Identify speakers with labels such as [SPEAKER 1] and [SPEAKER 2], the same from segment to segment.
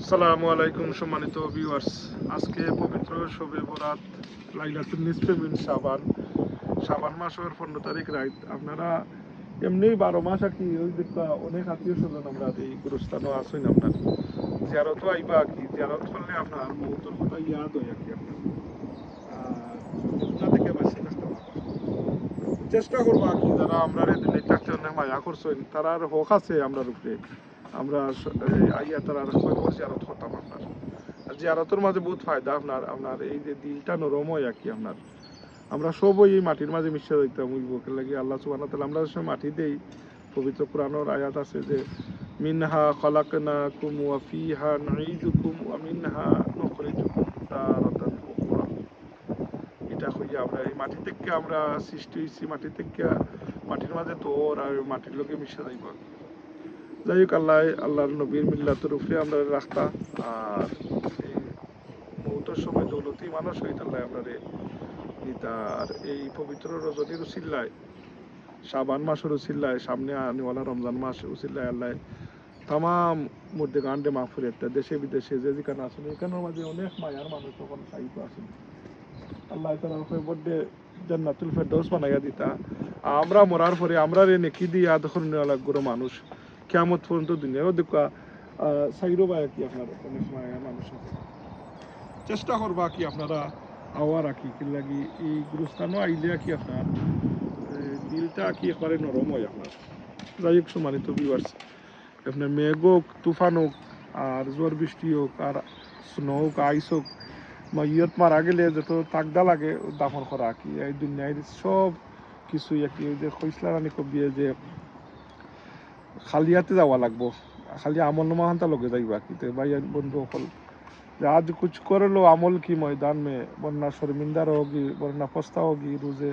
[SPEAKER 1] আসসালামু আলাইকুম সম্মানিত ভিউয়ার্স। আজকে পবিত্র শবে বরাত, লাইলাতুন নিসফে মিন শাবান, শাবান মাসের 15 তারিখ রাত। আপনারা এমনি 12 মাস আর কি ওই দেখবা অনেক আত্মীয় স্বজন আমরা এই গুরুস্থানও আসেন আপনার জিয়ারতও আইবা আর কি। জিয়ারত করলে আপনার মৌতর কথা ইয়াদ হয় আর কি আপনার। আর সচেতনা থেকে বাঁচিয়ে থাকতে পারবা। চেষ্টা করবো আর কি, যারা আমরা দিনে থাকতে অনেক মায়া করছেন তারার হক আছে আমরার উপরে। আমরা আইয়া তারার খবর জিয়ারত করতাম আপনার। আর জিয়ারতের মাঝে বহুত ফায়দা আপনার। আপনার এই যে দিলটা নরম হয় আর কি আপনার। আমরা সবই এই মাটির মাঝে মিশে যাইতাম ওই বুকের লাগি আল্লাহ সুবহানাহু ওয়া তাআলা আমরা যে মাটি দেই। পবিত্র কোরআনের আয়াত আছে যে মিনহা খলাকনাকুম ওয়া ফিহা নুঈদুকুম ওয়া মিনহা নুখরিজুকুম তারাতান উখরা। এটা হইয়া আমরা এই মাটি থেকে আমরা সৃষ্টি হয়েছি, মাটি থেকে মাটির মাঝে তোর আর মাটির লোকে মিশে যাইব। যাই হোক, আল্লাহর নবীর মিল্লাতের উপরে আমরা রাস্তা। আর এই মৌতের সময় দৌলতি মানুষ হইতে আল্লাহ আমরা আর এই পবিত্র রজনীর উসিল্লায়, শাবান মাসের উসিল্লায়, সামনে আনেওয়ালা রমজান মাস উসিল্লায় আল্লাহ তাম মধ্যে গান্ডে মাহফুর একটা দেশে বিদেশে যে যেখানে আসেন এখানের মাঝে অনেক মায়ার মানুষ তখন সাহিত্য আসেন। আল্লাহ তাআলা বড্ডে জান্নাতুল ফেরদৌস বানাইয়া দিতা। আমরা মরার পরে আমরা নেকি দিয়া দখল নেওয়া লাগবো মানুষ কিয়ামত পর্যন্ত দুনিয়াও দেখা সাইরো বা কি আপনার অনেক মায়ার মানুষ আছে। চেষ্টা করবা কি আপনারা আওয়া রাখি কি লাগি এই গুরুস্থানও আইলে কি আপনার দিলটা কি একবারে নরম হয় আপনার। যাই হোক সম্মানিত ভিউয়ার্স, আপনার মেঘ হোক, তুফান হোক, আর ঝড় বৃষ্টি হোক, আর স্নো হোক, আইস হোক, ইয়ত মারা গেলে যত তাকদা লাগে দাফন করা কি এই দুনিয়ার সব কিছুই আর কি। ওই যে খৈসলা রানী কবিয়ে যে খালিয়াতে যাওয়া লাগবো, খালি আমল নমাহান্তা লগে যাইবা কি। তো ভাই বন্ধু সকল, आज कुछ कर लो अमल की मैदान में, वरना शर्मिंदा रहोगी, वरना पछताओगी रोजे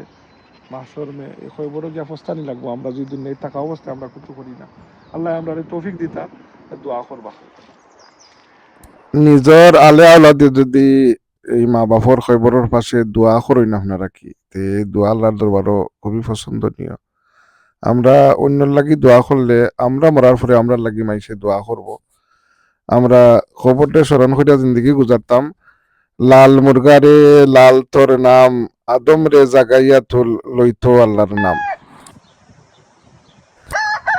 [SPEAKER 1] মাসর মে। এই খবরও গিয়া ফস্তানি লাগবো আমরা যদি নেই থাকা অবস্থায় আমরা কিছু করি না। আল্লাহ আমরা তৌফিক দিতা, দোয়া করবা।
[SPEAKER 2] নিজর আলে আওলাদে যদি এই মা বাপর খবরের পাশে দোয়া করেন আপনারা কি তে দোয়া আল্লাহর দরবারও খুবই পছন্দনীয়। আমরা অন্যর লাগি দোয়া করলে আমরা মরার পরে আমরা লাগি মাইসে দোয়া করব। আমরা খবরটা স্মরণ করিয়া জিন্দগি গুজারতাম। লাল মুরগারে লাল তোর নাম, আদম রে জাগাইয়া তুল লইতো আল্লাহর নাম।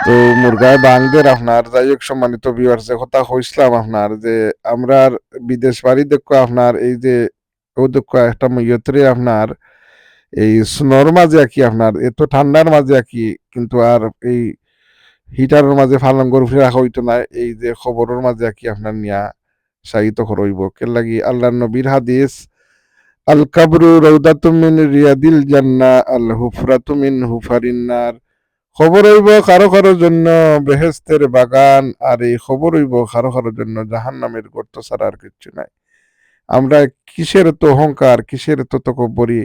[SPEAKER 2] তো মুরগায় বাংদের আপনার যাই হোক সম্মানিত ভিউয়ার্স, যে কথা কইছিলাম আপনার যে আমরা বিদেশ বাড়ি দেখো আপনার এই যে ও দেখো একটা মইয়তরে আপনার এই স্নোর মাঝে কি আপনার এত ঠান্ডার মাঝে কি কিন্তু আর এই হিটারের মাঝে ফালন করে ফিরে রাখা হইতো না। এই যে খবরের মাঝে কি আপনার নিয়া সাহিত্য করইব কে লাগি আল্লাহর নবীর হাদিস, আল কাবরু রৌদাতুম মিন রিয়াদিল জান্নাহ আল হুফরাতু মিন হুফারিন নার। খবর হইব কারো কারো জন্য বেহেস্তের বাগান, আর এই খবর হইব কারো কারো জন্য জাহান নামের গর্ত ছাড়া আর কিচ্ছু নাই। আমরা কিসের তো অহংকার, কিসের তো তকব্বরি।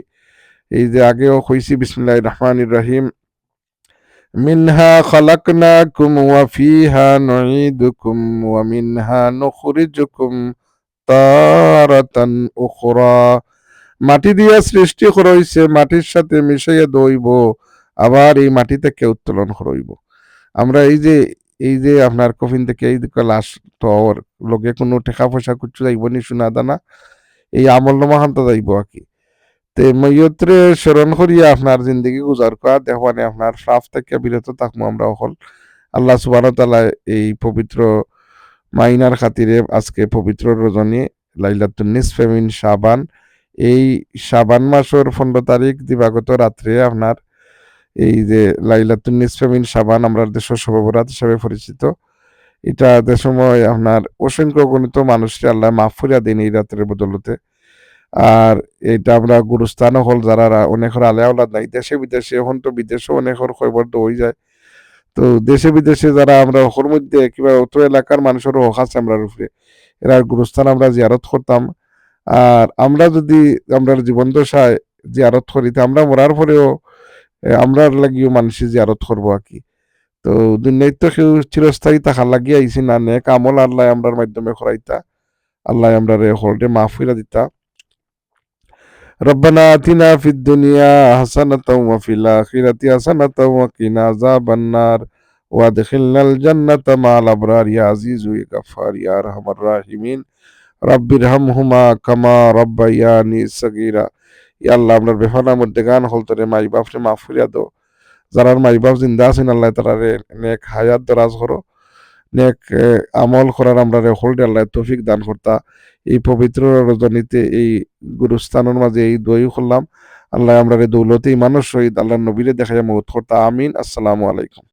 [SPEAKER 2] এই যে আগেও কইছি বিসমিল্লাহির রহমানির রহিম, মিনহা খালাকনাকুম ওয়া ফিহা নুঈদুকুম ওয়া মিনহা নুখরিজুকুম তারাতান উখরা। মাটি দিয়া সৃষ্টি করাইছে, মাটির সাথে মিশাইয়া দইব, আবার এই মাটি থেকে উত্তোলন করাইব। আমরা এই যে আপনার কফিন থেকে এই লাশ তো লগে কোনো টাকা পয়সা কুচ্ছু যাইব নি, শোনা দানা এই আমল নমাহান্ত যাইব আর কি। তে মৈয়ত্রে স্মরণ করিয়া আপনার জিন্দগি গুজার করা দেখবানে আপনার সাফ থেকে বিরত থাকবো আমরা অকল। আল্লাহ সুবহানাহু ওয়া তাআলা এই পবিত্র মাইনার খাতিরে আজকে পবিত্র রজনী লাইলাতুন নিসফে মিন শাবান, এই শাবান মাসের 15 তারিখ দিবাগত রাত্রে আপনার এই যে লাইলাতুন নিসফে মিন শাবান আমরা দেশের শবে বরাত হিসাবে পরিচিত। এটা সময় আপনার অসংখ্য গণিত মানুষকে আল্লাহ মাফ করিয়া দেন এই রাত্রের বদলতে। আর এটা আমরা গুরুস্থান হল যারা অনেকের আলে আওলাদ নাই দেশে বিদেশে, এখন তো বিদেশেও অনেকের খবর তো হয়ে যায়। তো দেশে বিদেশে যারা আমরা ওর মধ্যে কিংবা অত এলাকার মানুষেরও হক আছে আমরা উপরে, এরা গুরুস্থান আমরা জিয়ারত করতাম। আর আমরা যদি আমরা জীবন দশায় জিয়ারত করি তা আমরা মরার পরেও আমরা লাগিও মানুষের জিয়ারত করবো আর কি। তো দুনিয়ায় তো কেউ চিরস্থায়ী থাকার লাগিয়ে আইসি না, নেক আমল আল্লাহ আমরার মাধ্যমে করাইতা, আল্লাহ আমরা রে হলটে মাফ কইরা দিতা। রব্বানা আতিনা ফিদ দুনিয়া হাসানাতাও ওয়া ফিল আখিরাতি হাসানাতাও ওয়া কিনা আযাবান নার وادخلنا الجنة مع الأبرار يا عزيز يا غفار يا أرحم الراحمين رب ارحمهما كما ربياني صغيرا ইয়া আল্লাহ আপনার বেফানা মধ্যে গান হলতরে মাই বাপরে মাফ করিয়া দাও যারা মাই বাপ জিন্দা আছেন আল্লাহ তারারে নেক হায়াত দরাজ করো নেক আমল করার আমরা রে হোল্ড আল্লাহ তৌফিক দান করতা এই পবিত্র রজনীতে এই গুরুস্থানের মাঝে এই দোয়াই করলাম আল্লাহ আমরা রে দৌলতে মানুষ শহীদ আল্লাহ নবীরে দেখাইয়া মৌত করতা আমিন আসসালামু আলাইকুম